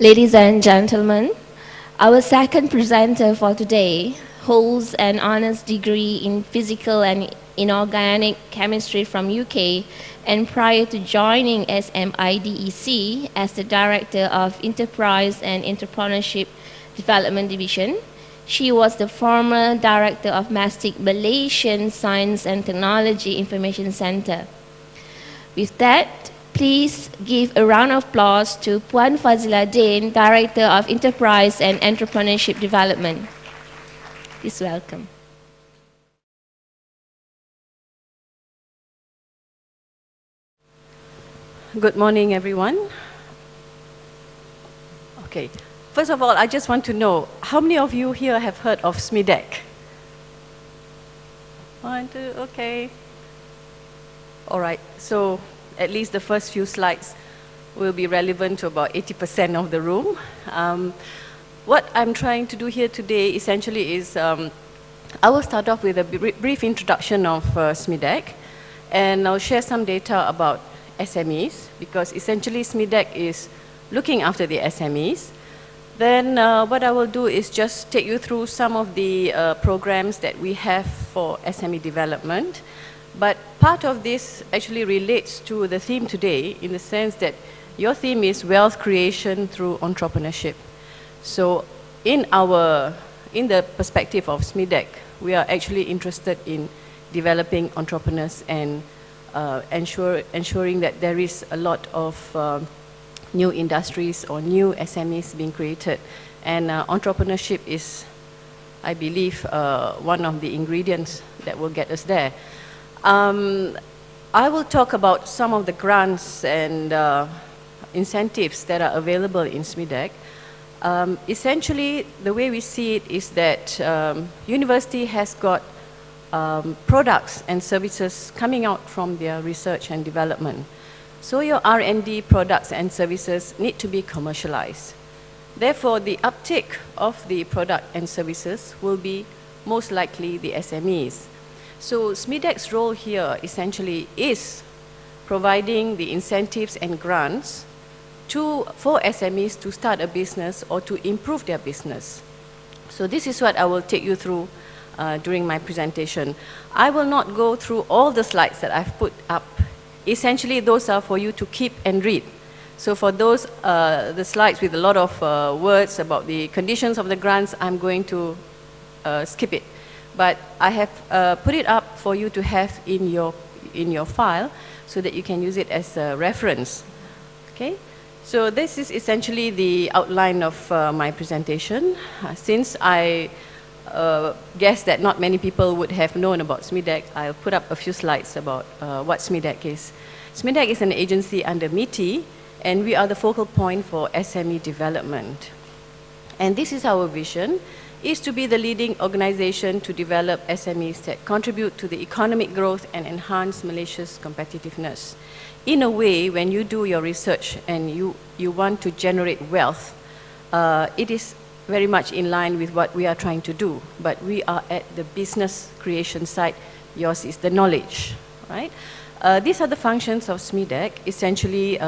Ladies and gentlemen, our second presenter for today holds an honors degree in physical and inorganic chemistry from UK, and prior to joining SMIDEC as the Director of Enterprise and Entrepreneurship Development Division, she was the former Director of MASTIC Malaysian Science and Technology Information Center. With that, please give a round of applause to Puan Fadzilah Din, Director of Enterprise and Entrepreneurship Development. Please welcome. Good morning, everyone. Okay, first of all, I just want to know, how many of you here have heard of SMIDEC? 1, 2, okay. All right, so at least the first few slides will be relevant to about 80% of the room. What I'm trying to do here today essentially is, I will start off with a brief introduction of SMIDEC, and I'll share some data about SMEs, because essentially SMIDEC is looking after the SMEs. Then what I will do is just take you through some of the programs that we have for SME development. But part of this actually relates to the theme today, in the sense that your theme is wealth creation through entrepreneurship. So in the perspective of SMIDEC, we are actually interested in developing entrepreneurs and ensuring that there is a lot of new industries or new SMEs being created. And entrepreneurship is, I believe, one of the ingredients that will get us there. I will talk about some of the grants and incentives that are available in SMIDEC. Essentially, the way we see it is that university has got products and services coming out from their research and development. So your R&D products and services need to be commercialized. Therefore, the uptake of the product and services will be most likely the SMEs. So SMIDEC's role here essentially is providing the incentives and grants for SMEs to start a business or to improve their business. So this is what I will take you through during my presentation. I will not go through all the slides that I've put up. Essentially, those are for you to keep and read. So for those, the slides with a lot of words about the conditions of the grants, I'm going to skip it. But I have put it up for you to have in your file so that you can use it as a reference. Okay? So this is essentially the outline of my presentation. Since I guess that not many people would have known about SMIDEC, I'll put up a few slides about what SMIDEC is. SMIDEC is an agency under MITI, and we are the focal point for SME development. And this is our vision, is to be the leading organization to develop SMEs that contribute to the economic growth and enhance Malaysia's competitiveness. In a way, when you do your research and you want to generate wealth, it is very much in line with what we are trying to do, but we are at the business creation side. Yours is the knowledge, right? These are the functions of SMIDEC, essentially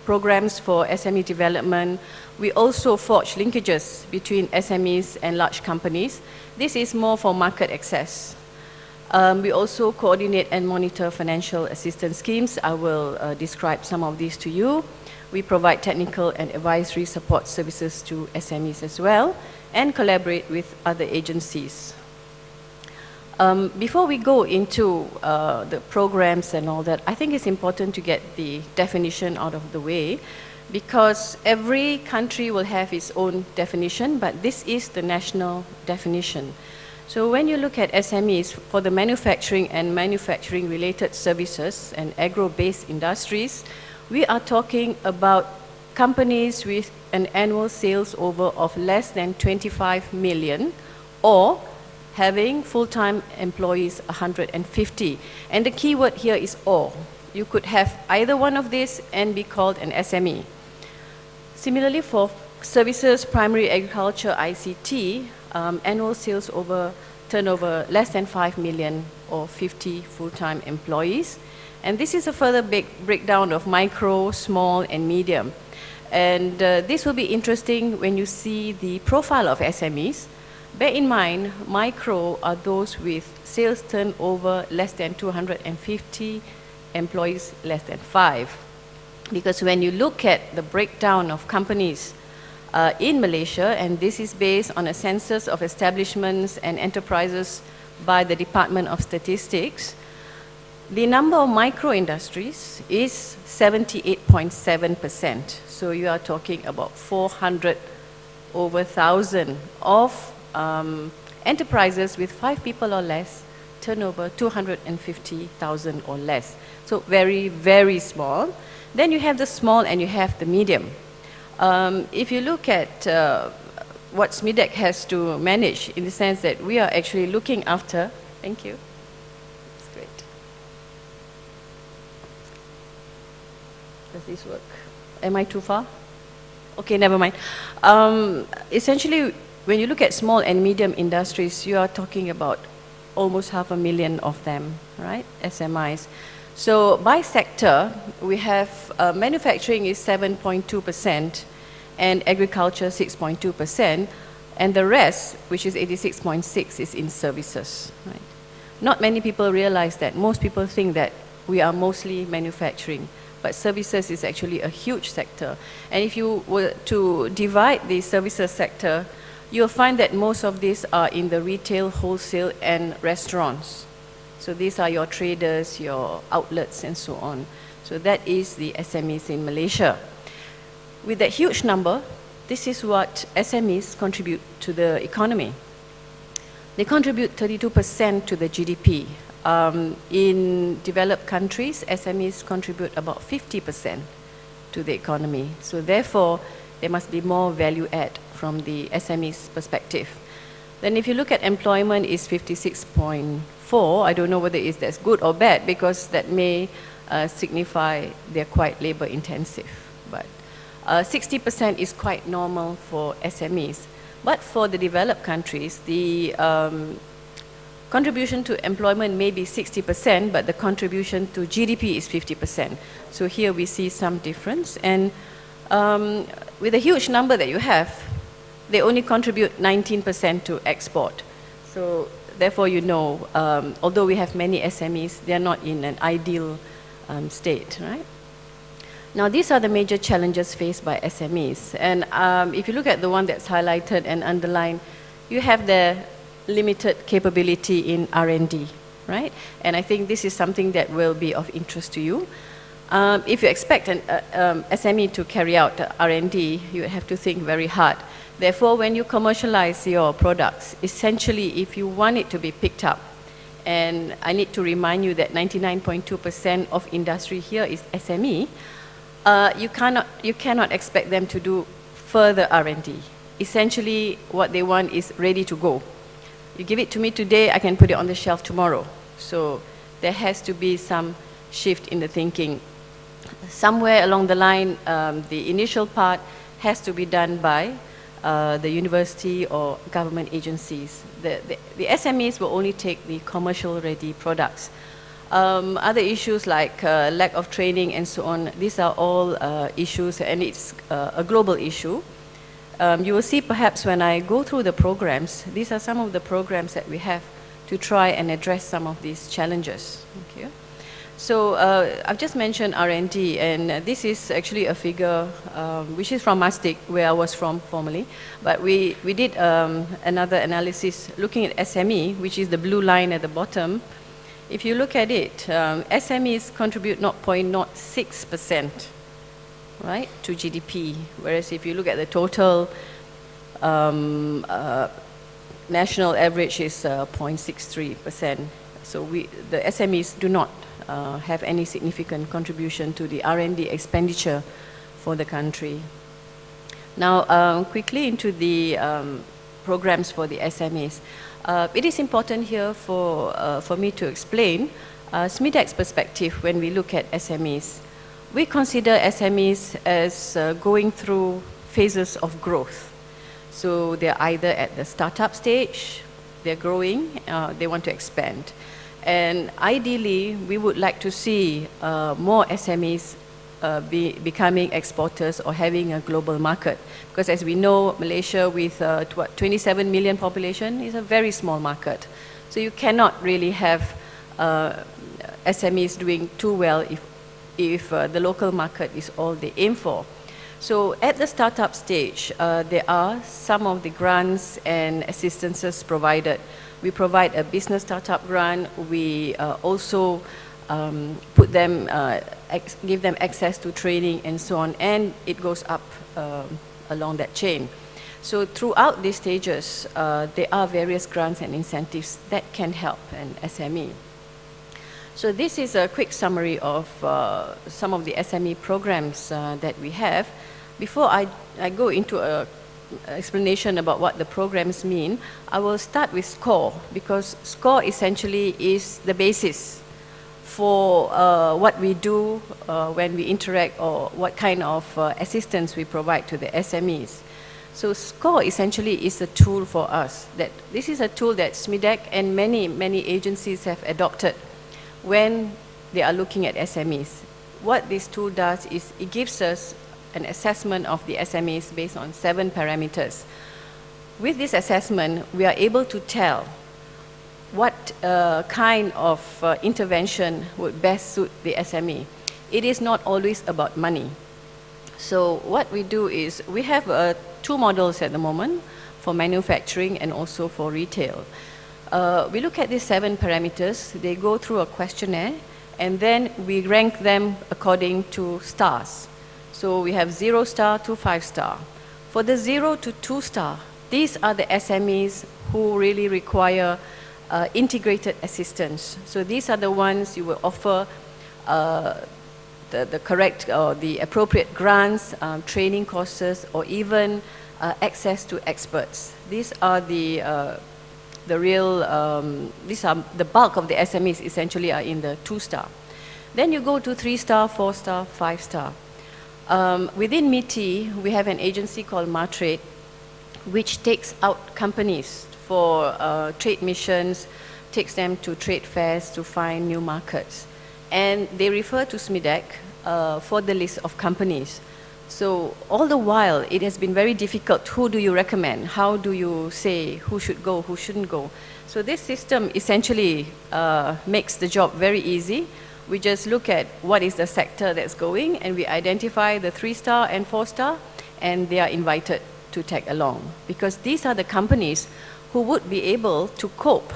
programs for SME development. We also forge linkages between SMEs and large companies. This is more for market access. We also coordinate and monitor financial assistance schemes. I will describe some of these to you. We provide technical and advisory support services to SMEs as well, and collaborate with other agencies. Before we go into the programs and all that, I think it's important to get the definition out of the way, because every country will have its own definition, but this is the national definition. So when you look at SMEs, for the manufacturing and manufacturing-related services and agro-based industries, we are talking about companies with an annual sales over of less than 25 million, or having full-time employees 150. And the key word here is or. You could have either one of these and be called an SME. Similarly, for services, primary agriculture, ICT, annual sales turnover less than 5 million or 50 full-time employees. And this is a further big breakdown of micro, small, and medium. And this will be interesting when you see the profile of SMEs. Bear in mind, micro are those with sales turnover less than 250, employees less than 5. Because when you look at the breakdown of companies in Malaysia, and this is based on a census of establishments and enterprises by the Department of Statistics, the number of micro industries is 78.7%. So you are talking about 400 over 1,000 of enterprises with 5 people or less, turnover 250,000 or less. So very, very small. Then you have the small and you have the medium. If you look at what SMIDEC has to manage, in the sense that we are actually looking after, thank you. That's great. Does this work? Am I too far? Okay, never mind. Essentially, when you look at small and medium industries, you are talking about almost 500,000 of them, right? SMIs. So by sector, we have manufacturing is 7.2% and agriculture 6.2%, and the rest, which is 86.6%, is in services. Right? Not many people realize that. Most people think that we are mostly manufacturing, but services is actually a huge sector. And if you were to divide the services sector, you'll find that most of these are in the retail, wholesale, and restaurants. So these are your traders, your outlets, and so on. So that is the SMEs in Malaysia. With that huge number, this is what SMEs contribute to the economy. They contribute 32% to the GDP. In developed countries, SMEs contribute about 50% to the economy. So therefore, there must be more value add from the SMEs perspective. Then if you look at employment, is 56.4. I don't know whether that's good or bad, because that may signify they're quite labor intensive. But 60% is quite normal for SMEs. But for the developed countries, the contribution to employment may be 60%, but the contribution to GDP is 50%. So here we see some difference. And with a huge number that you have, they only contribute 19% to export. So therefore, you know, although we have many SMEs, they are not in an ideal state, right? Now, these are the major challenges faced by SMEs. And if you look at the one that's highlighted and underlined, you have the limited capability in R&D, right? And I think this is something that will be of interest to you. If you expect an SME to carry out R&D, you have to think very hard. Therefore, when you commercialize your products, essentially, if you want it to be picked up, and I need to remind you that 99.2% of industry here is SME, you cannot expect them to do further R&D. Essentially, what they want is ready to go. You give it to me today, I can put it on the shelf tomorrow. So there has to be some shift in the thinking. Somewhere along the line, the initial part has to be done by the university or government agencies. The SMEs will only take the commercial-ready products. Other issues like lack of training and so on, these are all issues, and it's a global issue. You will see perhaps when I go through the programs, these are some of the programs that we have to try and address some of these challenges. Okay. So I've just mentioned R&D, and this is actually a figure which is from MASTIC, where I was from formerly. But we did another analysis looking at SME, which is the blue line at the bottom. If you look at it, SMEs contribute 0.06%, right, to GDP. Whereas if you look at the total, national average is 0.63%. So the SMEs do not have any significant contribution to the R&D expenditure for the country. Now, quickly into the programs for the SMEs. It is important here for me to explain SMIDEC's perspective when we look at SMEs. We consider SMEs as going through phases of growth. So they're either at the startup stage, they're growing, they want to expand. And ideally, we would like to see more SMEs becoming exporters or having a global market. Because as we know, Malaysia with 27 million population is a very small market. So you cannot really have SMEs doing too well if the local market is all they aim for. So at the startup stage, there are some of the grants and assistances provided. We provide a business startup grant. We also give them access to training and so on, and it goes up along that chain. So throughout these stages, there are various grants and incentives that can help an SME. So this is a quick summary of some of the SME programs that we have. Before I go into an explanation about what the programs mean, I will start with SCORE, because SCORE essentially is the basis for what we do when we interact, or what kind of assistance we provide to the SMEs. So SCORE essentially is a tool for us. This is a tool that SMIDEC and many agencies have adopted when they are looking at SMEs. What this tool does is it gives us an assessment of the SMEs based on 7 parameters. With this assessment, we are able to tell what kind of intervention would best suit the SME. It is not always about money. So what we do is, we have 2 models at the moment for manufacturing and also for retail. We look at these 7 parameters. They go through a questionnaire, and then we rank them according to stars. So we have 0 star to 5 star. For the 0 to 2 star, these are the SMEs who really require integrated assistance. So these are the ones you will offer the correct or the appropriate grants, training courses, or even access to experts. These are these are the bulk of the SMEs essentially are in the 2 star. Then you go to 3 star, 4 star, 5 star. Within MITI, we have an agency called MATRADE, which takes out companies for trade missions, takes them to trade fairs to find new markets. And they refer to SMIDEC for the list of companies. So all the while, it has been very difficult. Who do you recommend? How do you say who should go, who shouldn't go? So this system essentially makes the job very easy. We just look at what is the sector that's going, and we identify the 3 star and 4 star, and they are invited to tag along. Because these are the companies who would be able to cope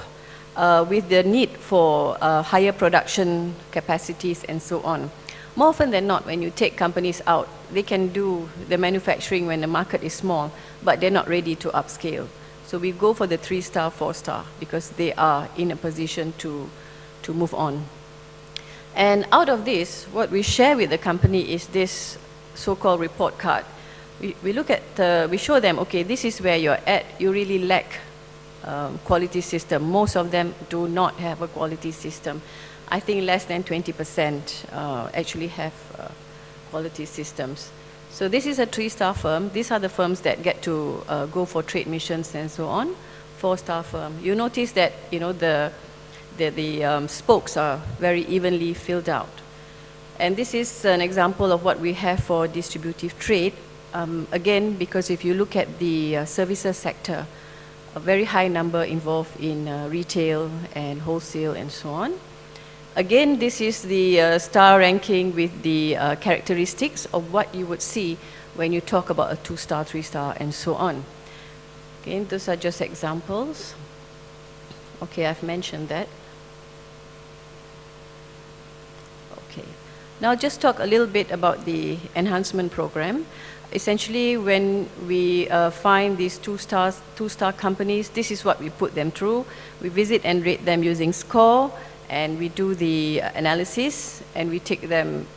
with the need for higher production capacities and so on. More often than not, when you take companies out, they can do the manufacturing when the market is small, but they're not ready to upscale. So we go for the 3 star, 4 star, because they are in a position to move on. And out of this, what we share with the company is this so-called report card. We look at, we show them, okay, this is where you're at. You really lack quality system. Most of them do not have a quality system. I think less than 20% actually have quality systems. So this is a 3 star firm. These are the firms that get to go for trade missions and so on. 4 star firm. You notice that, you know, the spokes are very evenly filled out. And this is an example of what we have for distributive trade. Again, because if you look at the services sector, a very high number involved in retail and wholesale and so on. Again, this is the star ranking with the characteristics of what you would see when you talk about a 2 star, 3 star, and so on. Again, those are just examples. Okay, I've mentioned that. Okay. Now just talk a little bit about the enhancement program. Essentially, when we find these 2 star companies, this is what we put them through. We visit and rate them using SCORE, and we do the analysis, and we take them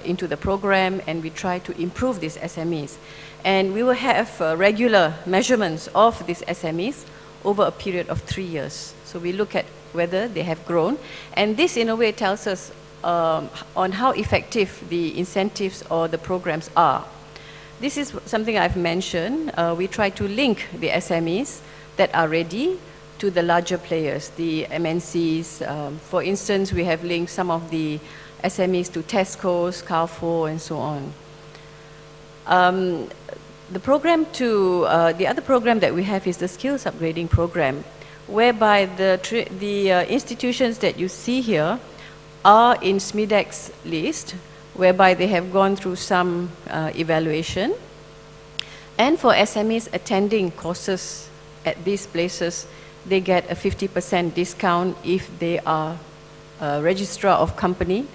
into the program, and we try to improve these SMEs. And we will have regular measurements of these SMEs over a period of 3 years. So we look at whether they have grown, and this in a way tells us on how effective the incentives or the programs are. This is something I've mentioned. We try to link the SMEs that are ready to the larger players, the MNCs. For instance, we have linked some of the SMEs to Tesco's, Carrefour, and so on. The other program that we have is the skills upgrading program, whereby the institutions that you see here are in SMIDEC's list, whereby they have gone through some evaluation. And for SMEs attending courses at these places, they get a 50% discount if they are a registrar of company.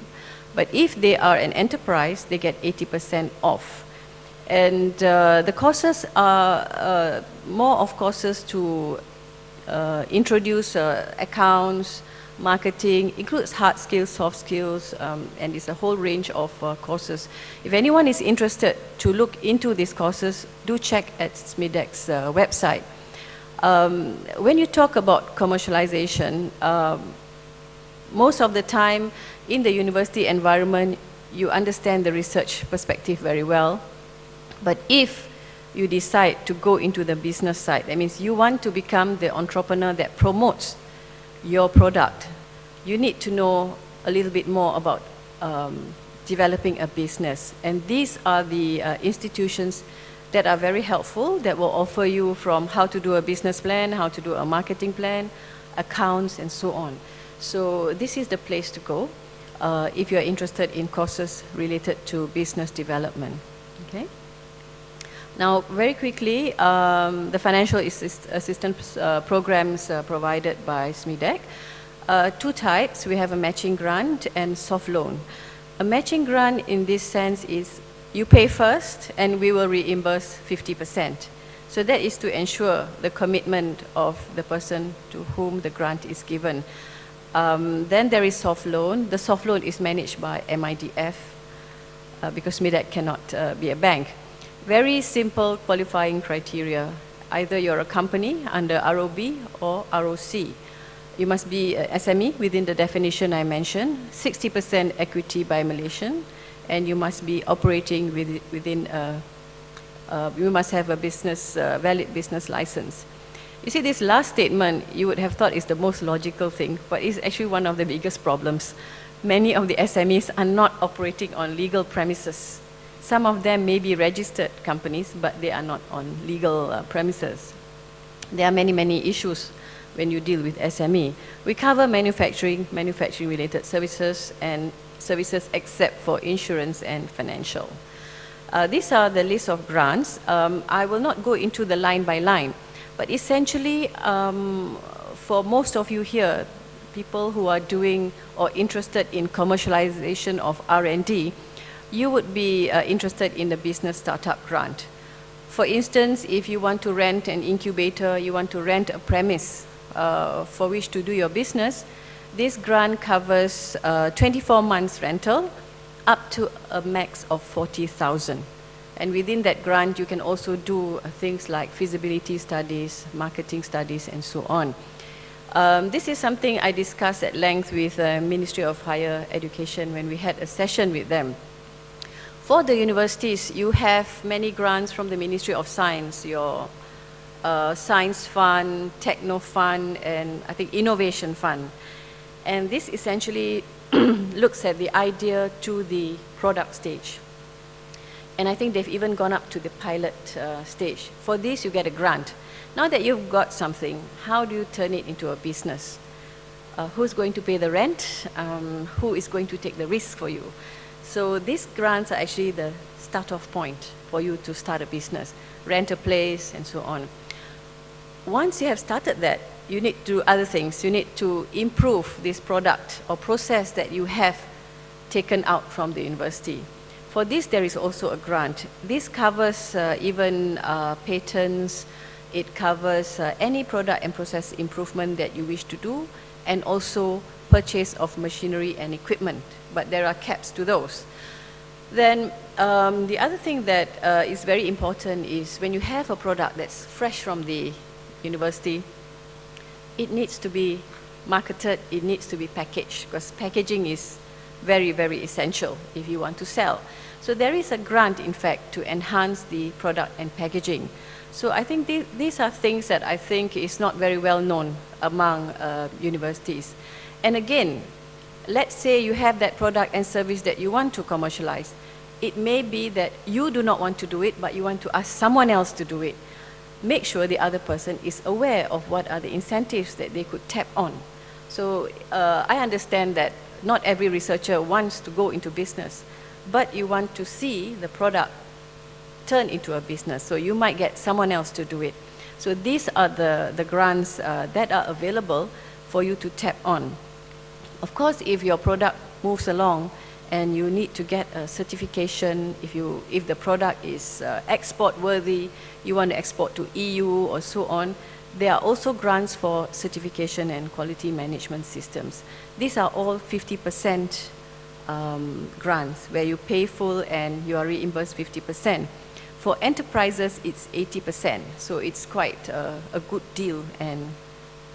But if they are an enterprise, they get 80% off. And the courses are more of courses to introduce accounts, marketing, includes hard skills, soft skills, and it's a whole range of courses. If anyone is interested to look into these courses, do check at SMIDEC's website. When you talk about commercialization, most of the time in the university environment, you understand the research perspective very well. But if you decide to go into the business side, that means you want to become the entrepreneur that promotes your product, you need to know a little bit more about developing a business. And these are the institutions that are very helpful, that will offer you from how to do a business plan, how to do a marketing plan, accounts, and so on. So this is the place to go if you're interested in courses related to business development. Okay? Now, very quickly, the financial assistance programs provided by SMIDEC. Two types, we have a matching grant and soft loan. A matching grant in this sense is you pay first and we will reimburse 50%. So that is to ensure the commitment of the person to whom the grant is given. Then there is soft loan. The soft loan is managed by MIDF because SMIDEC cannot be a bank. Very simple qualifying criteria. Either you're a company under ROB or ROC. You must be a SME within the definition I mentioned, 60% equity by Malaysian, and you must be operating within you must have a business, valid business license. You see, this last statement, you would have thought is the most logical thing, but it's actually one of the biggest problems. Many of the SMEs are not operating on legal premises. Some of them may be registered companies, but they are not on legal premises. There are many, many issues when you deal with SME. We cover manufacturing-related services, and services except for insurance and financial. These are the list of grants. I will not go into the line by line, but essentially, for most of you here, people who are doing or interested in commercialization of R&D, you would be interested in the business startup grant. For instance, if you want to rent an incubator, you want to rent a premise for which to do your business, this grant covers 24 months rental up to a max of 40,000. And within that grant, you can also do things like feasibility studies, marketing studies, and so on. This is something I discussed at length with the Ministry of Higher Education when we had a session with them. For the universities, you have many grants from the Ministry of Science, your Science Fund, Techno Fund, and I think Innovation Fund. And this essentially looks at the idea to the product stage. And I think they've even gone up to the pilot stage. For this, you get a grant. Now that you've got something, how do you turn it into a business? Who's going to pay the rent? Who is going to take the risk for you? So these grants are actually the start-off point for you to start a business, rent a place, and so on. Once you have started that, you need to do other things. You need to improve this product or process that you have taken out from the university. For this, there is also a grant. This covers even patents. It covers any product and process improvement that you wish to do, and also purchase of machinery and equipment, but there are caps to those. Then the other thing that is very important is when you have a product that's fresh from the university, it needs to be marketed, it needs to be packaged, because packaging is very, very essential if you want to sell. So there is a grant, in fact, to enhance the product and packaging. So I think these are things that I think is not very well known among universities. And again, let's say you have that product and service that you want to commercialize. It may be that you do not want to do it, but you want to ask someone else to do it. Make sure the other person is aware of what are the incentives that they could tap on. So I understand that not every researcher wants to go into business, but you want to see the product turn into a business. So you might get someone else to do it. So these are the grants that are available for you to tap on. Of course, if your product moves along and you need to get a certification, if the product is export worthy, you want to export to EU or so on, there are also grants for certification and quality management systems. These are all 50% grants where you pay full and you are reimbursed 50%. For enterprises, it's 80%, so it's quite a good deal, and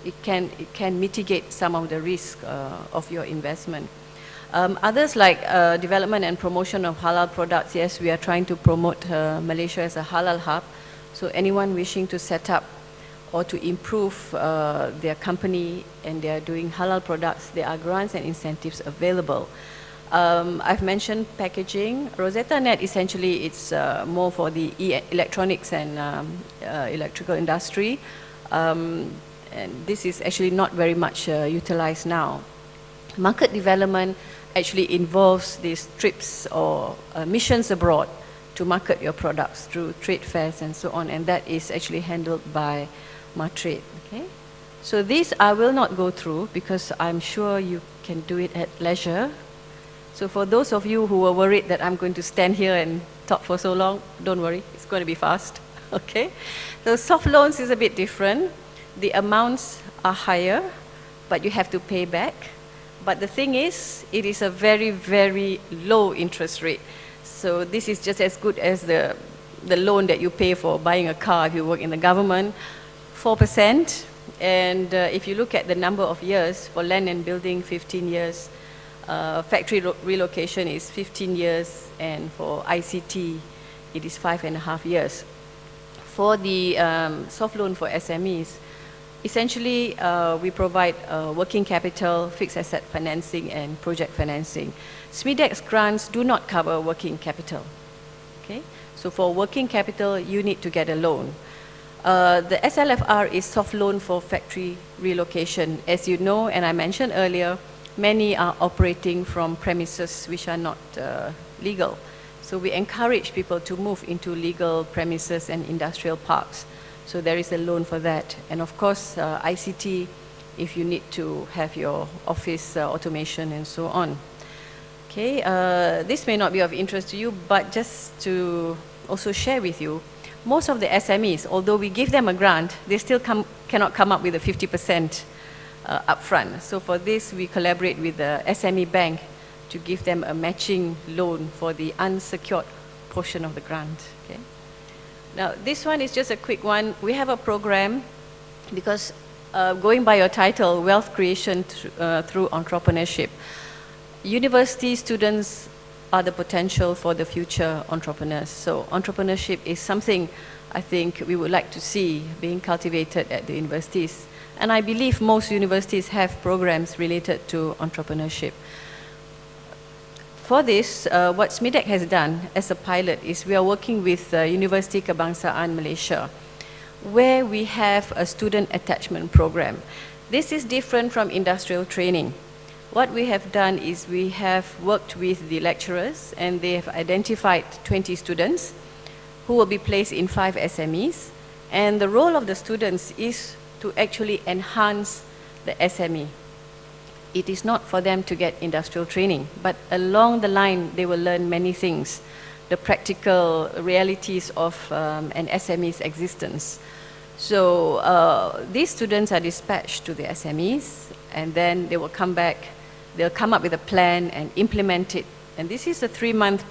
it can mitigate some of the risk of your investment. Others like development and promotion of halal products. Yes, we are trying to promote Malaysia as a halal hub. So anyone wishing to set up or to improve their company and they are doing halal products, there are grants and incentives available. I've mentioned packaging. Rosetta Net, essentially, it's more for the electronics and electrical industry. And this is actually not very much utilized now. Market development actually involves these trips or missions abroad to market your products through trade fairs and so on, and that is actually handled by Matrade. Okay? So these I will not go through because I'm sure you can do it at leisure. So for those of you who were worried that I'm going to stand here and talk for so long, don't worry, it's going to be fast. Okay? So soft loans is a bit different. The amounts are higher, but you have to pay back. But the thing is, it is a very, very low interest rate. So this is just as good as the loan that you pay for buying a car if you work in the government, 4%. And if you look at the number of years, for land and building, 15 years. Factory relocation is 15 years, and for ICT, it is 5.5 years. For the soft loan for SMEs, essentially we provide working capital, fixed asset financing, and project financing. SMIDEC's grants do not cover working capital. Okay? So for working capital, you need to get a loan. The SLFR is soft loan for factory relocation. As you know, and I mentioned earlier, many are operating from premises which are not legal. So we encourage people to move into legal premises and industrial parks. So there is a loan for that. And of course, ICT, if you need to have your office automation and so on. Okay, this may not be of interest to you, but just to also share with you, most of the SMEs, although we give them a grant, they still cannot come up with a 50% upfront. So for this, we collaborate with the SME bank to give them a matching loan for the unsecured portion of the grant. Okay? Now, this one is just a quick one. We have a program because going by your title, Wealth Creation through Entrepreneurship, university students are the potential for the future entrepreneurs. So entrepreneurship is something I think we would like to see being cultivated at the universities. And I believe most universities have programs related to entrepreneurship. For this, what SMIDEC has done as a pilot is we are working with University Kebangsaan Malaysia, where we have a student attachment program. This is different from industrial training. What we have done is we have worked with the lecturers, and they have identified 20 students who will be placed in 5 SMEs. And the role of the students is to actually enhance the SME. It is not for them to get industrial training, but along the line, they will learn many things, the practical realities of an SME's existence. So these students are dispatched to the SMEs, and then they will come back, they'll come up with a plan and implement it. And this is a 3-month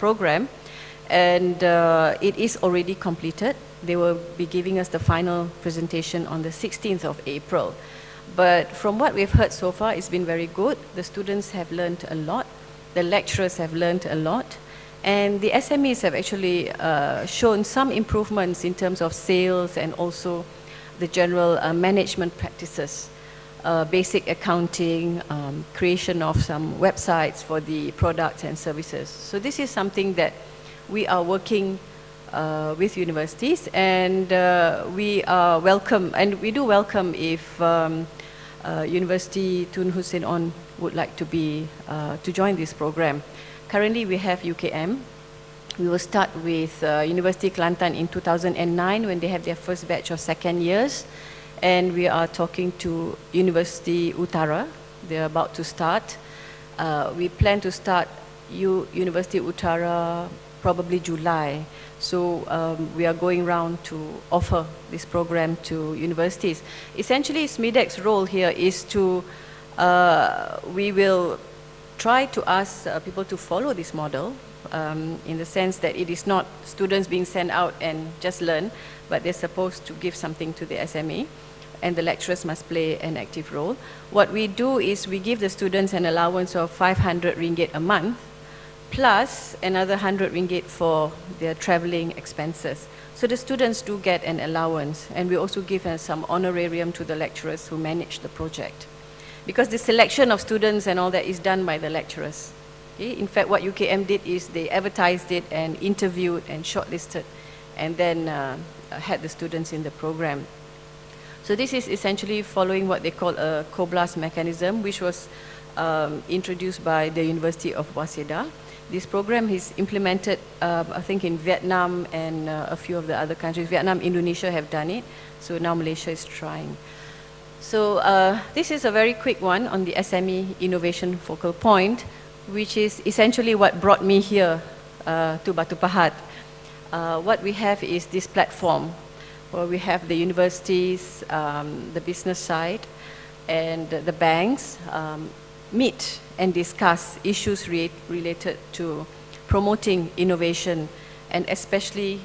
program, and it is already completed. They will be giving us the final presentation on the 16th of April. But from what we've heard so far, it's been very good. The students have learned a lot. The lecturers have learned a lot. And the SMEs have actually shown some improvements in terms of sales and also the general management practices. basic accounting, creation of some websites for the products and services. So this is something that we are working with universities, and we do welcome if University Tun Hussein On would like to join this program. Currently we have UKM. We will start with University Kelantan in 2009 when they have their first batch of second years, and we are talking to University Utara. They're about to start. We plan to start University Utara probably July. So we are going around to offer this program to universities. Essentially, SMIDEC's role here is to, we will try to ask people to follow this model in the sense that it is not students being sent out and just learn, but they're supposed to give something to the SME, and the lecturers must play an active role. What we do is we give the students an allowance of 500 ringgit a month, plus another 100 ringgit for their traveling expenses. So the students do get an allowance, and we also give some honorarium to the lecturers who manage the project. Because the selection of students and all that is done by the lecturers. Okay? In fact, what UKM did is they advertised it and interviewed and shortlisted, and then had the students in the program. So this is essentially following what they call a COBLAS mechanism, which was introduced by the University of Waseda. This program is implemented, I think, in Vietnam and a few of the other countries. Vietnam, Indonesia have done it, so now Malaysia is trying. So this is a very quick one on the SME Innovation Focal Point, which is essentially what brought me here to Batu Pahat. What we have is this platform where we have the universities, the business side, and the banks meet and discuss issues related to promoting innovation, and especially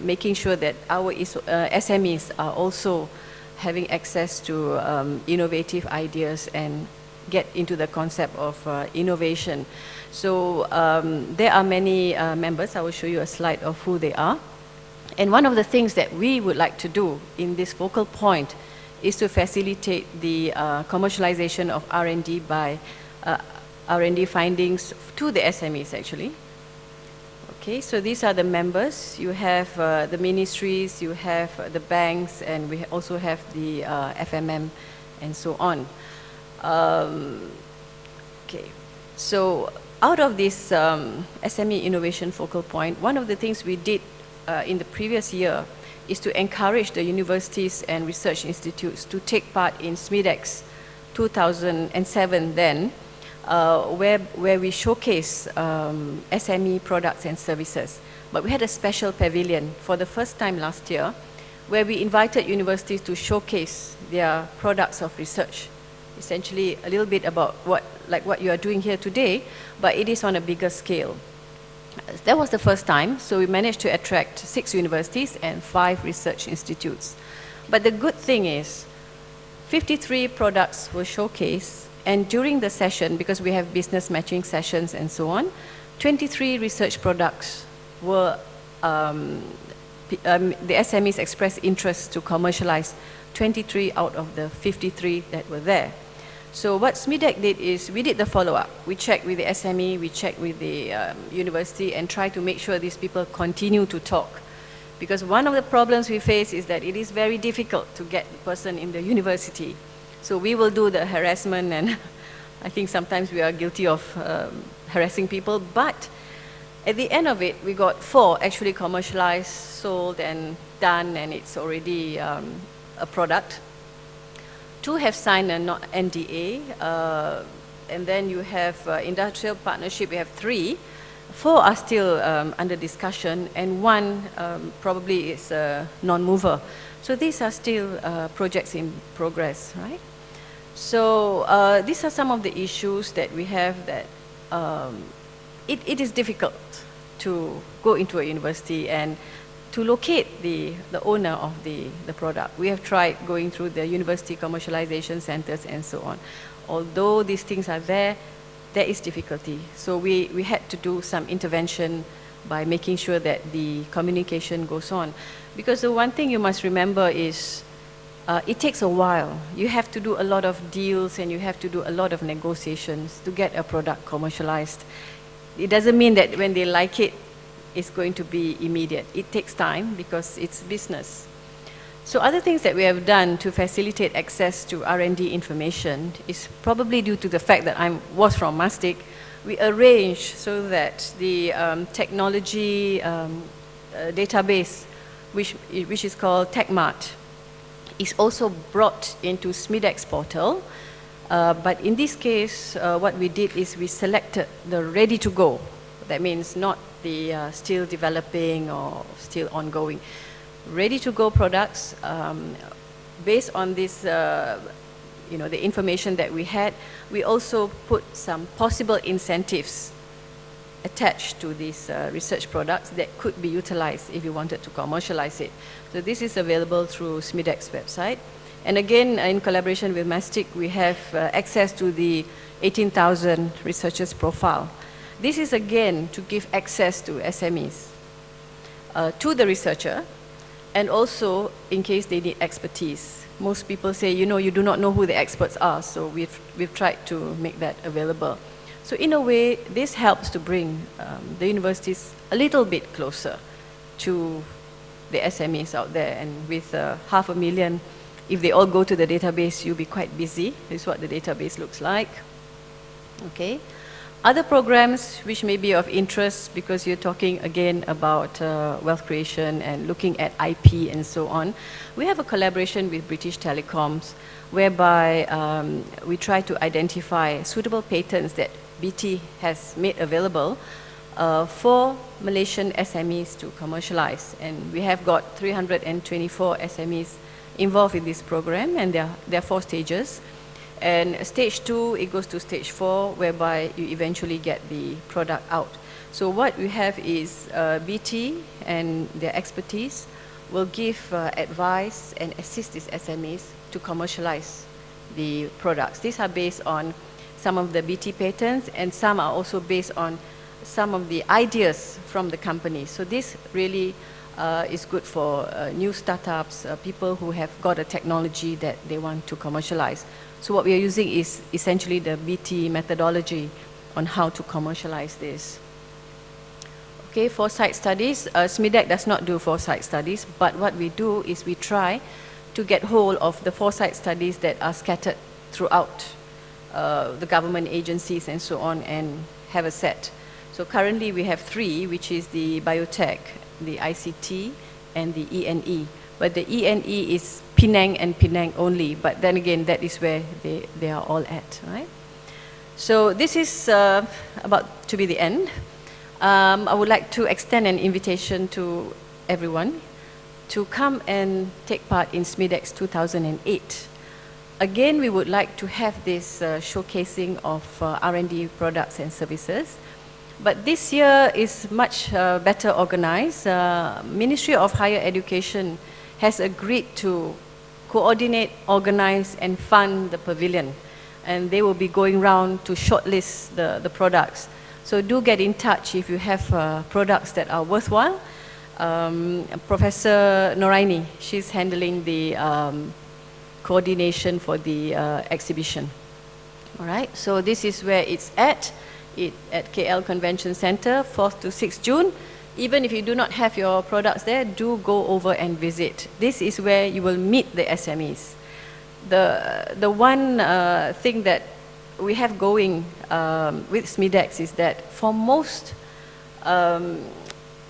making sure that our SMEs are also having access to innovative ideas and get into the concept of innovation. So there are many members. I will show you a slide of who they are. And one of the things that we would like to do in this focal point is to facilitate the commercialization of R&D by R&D findings to the SMEs, actually. Okay, so these are the members. You have the ministries, you have the banks, and we also have the FMM and so on. Okay, so out of this SME Innovation Focal Point, one of the things we did in the previous year is to encourage the universities and research institutes to take part in SMIDEC's 2007 then, where we showcase SME products and services. But we had a special pavilion for the first time last year, where we invited universities to showcase their products of research. Essentially a little bit about what you are doing here today, but it is on a bigger scale. That was the first time, so we managed to attract 6 universities and 5 research institutes. But the good thing is, 53 products were showcased, and during the session, because we have business matching sessions and so on, 23 research products were, the SMEs expressed interest to commercialize 23 out of the 53 that were there. So what SMIDEC did is, we did the follow-up. We checked with the SME, we checked with the university, and tried to make sure these people continue to talk. Because one of the problems we face is that it is very difficult to get the person in the university. So we will do the harassment, and I think sometimes we are guilty of harassing people, but at the end of it, we got 4 actually commercialized, sold, and done, and it's already a product. 2 have signed an NDA, and then you have industrial partnership, we have 3. 4 are still under discussion, and 1 probably is a non-mover. So these are still projects in progress, right? So these are some of the issues that we have that it is difficult to go into a university and to locate the owner of the product. We have tried going through the university commercialization centers and so on. Although these things are there is difficulty. So we had to do some intervention by making sure that the communication goes on. Because the one thing you must remember is it takes a while. You have to do a lot of deals and you have to do a lot of negotiations to get a product commercialized. It doesn't mean that when they like it, it's going to be immediate. It takes time because it's business. So other things that we have done to facilitate access to R&D information is probably due to the fact that I was from MASTIC. We arranged so that the technology database, which is called TechMart, is also brought into SMIDEC's portal. But in this case, what we did is we selected the ready to go. That means not the still developing or still ongoing. Ready to go products, based on this, the information that we had, we also put some possible incentives attached to these research products that could be utilized if you wanted to commercialize it. So this is available through SMIDEC's website. And again, in collaboration with MASTIC, we have access to the 18,000 researchers profile. This is again to give access to SMEs, to the researcher, and also in case they need expertise. Most people say, you do not know who the experts are, so we've tried to make that available. So in a way, this helps to bring the universities a little bit closer to the SMEs out there. And with 500,000, if they all go to the database, you'll be quite busy. This is what the database looks like. Okay. Other programs which may be of interest, because you're talking again about wealth creation and looking at IP and so on. We have a collaboration with British Telecoms whereby we try to identify suitable patents that BT has made available for Malaysian SMEs to commercialize. And we have got 324 SMEs involved in this program, and there are 4 stages. And stage 2, it goes to stage 4, whereby you eventually get the product out. So what we have is BT and their expertise will give advice and assist these SMEs to commercialize the products. These are based on some of the BT patents, and some are also based on some of the ideas from the company. So this really is good for new startups, people who have got a technology that they want to commercialize. So what we are using is essentially the BT methodology on how to commercialize this. Okay, foresight studies. SMIDEC does not do foresight studies, but what we do is we try to get hold of the foresight studies that are scattered throughout the government agencies and so on, and have a set. So currently we have 3, which is the biotech, the ICT, and the ENE. But the ENE is Penang and Penang only, but then again, that is where they are all at, right? So this is about to be the end. I would like to extend an invitation to everyone to come and take part in SMIDEC's 2008. Again, we would like to have this showcasing of R&D products and services. But this year is much better organized. Ministry of Higher Education has agreed to coordinate, organize, and fund the pavilion. And they will be going around to shortlist the products. So do get in touch if you have products that are worthwhile. Professor Noraini, she's handling the coordination for the exhibition. All right, so this is where it's at KL Convention Center, 4th to 6th June. Even if you do not have your products there, do go over and visit. This is where you will meet the SMEs. The one thing that we have going with SMIDEC is that for most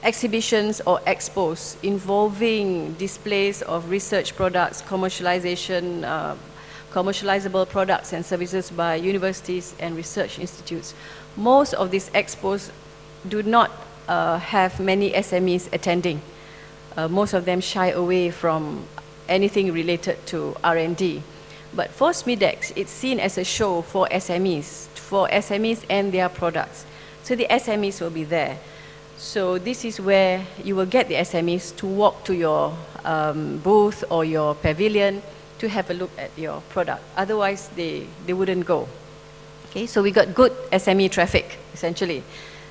exhibitions or expos involving displays of research products, commercialization, commercializable products and services by universities and research institutes, most of these expos do not have many SMEs attending. Most of them shy away from anything related to R&D. But for SMIDEC, it's seen as a show for SMEs and their products. So the SMEs will be there. So this is where you will get the SMEs to walk to your booth or your pavilion to have a look at your product. Otherwise, they wouldn't go. Okay, so we got good SME traffic, essentially.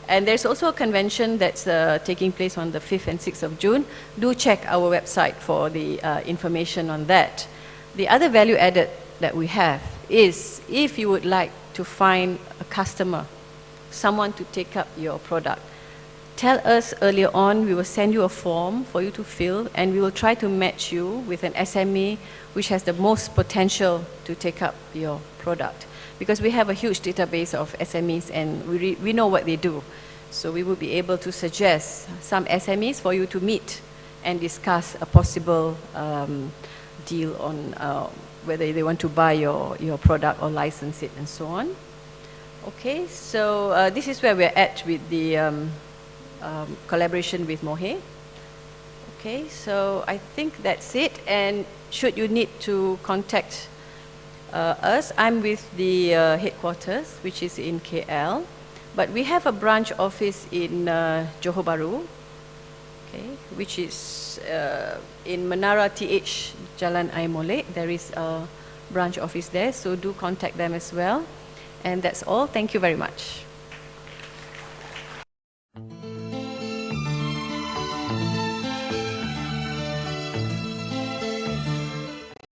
And there's also a convention that's taking place on the 5th and 6th of June. Do check our website for the information on that. The other value added that we have is if you would like to find a customer, someone to take up your product, tell us earlier on. We will send you a form for you to fill, and we will try to match you with an SME which has the most potential to take up your product. Because we have a huge database of SMEs and we know what they do. So we will be able to suggest some SMEs for you to meet and discuss a possible deal on whether they want to buy your product or license it and so on. Okay, so this is where we're at with the collaboration with Mohe. Okay, so I think that's it. And should you need to contact us, I'm with the headquarters, which is in KL, but we have a branch office in Johor Bahru, okay, which is in Menara TH, Jalan Air Molek. There is a branch office there, so do contact them as well. And that's all. Thank you very much.